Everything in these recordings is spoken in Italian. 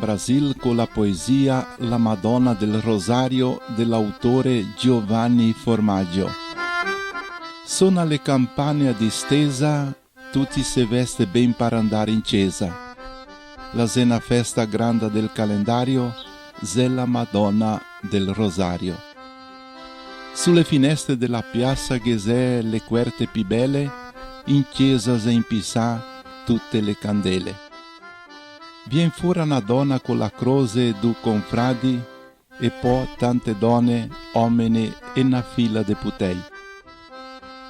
Brasil con la poesia La Madonna del Rosario dell'autore Giovanni Formaggio. Suona le campane a distesa, tutti si veste ben per andare in chiesa. La cena festa grande del calendario, è la Madonna del Rosario. Sulle finestre della piazza che c'è le querte più belle, in chiesa e in pisà tutte le candele. Vien fuori una donna con la croce du confradi e poi tante donne, uomini e una fila de putei.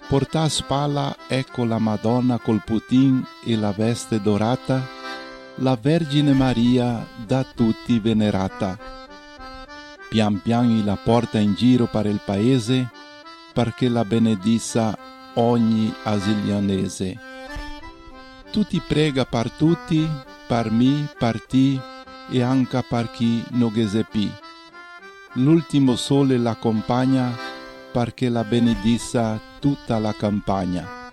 Porta a spalla ecco la Madonna col putin e la veste dorata, la Vergine Maria da tutti venerata. Pian pian la porta in giro per il paese, perché la benedissa ogni asilianese. Tutti prega per tutti, per me, per te e anche per chi non gesepi. L'ultimo sole l'accompagna perché la benedissa tutta la campagna.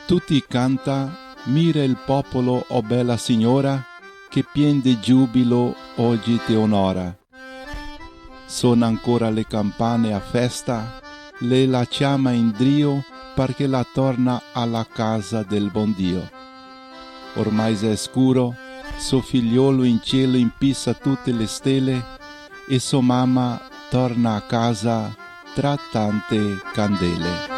Tutti canta, mira il popolo, o bella signora, che pien di giubilo oggi ti onora. Sono ancora le campane a festa, lei la chiama in drio perché la torna alla casa del buon Dio. Ormai è scuro, suo figliolo in cielo impissa tutte le stelle e sua mamma torna a casa tra tante candele.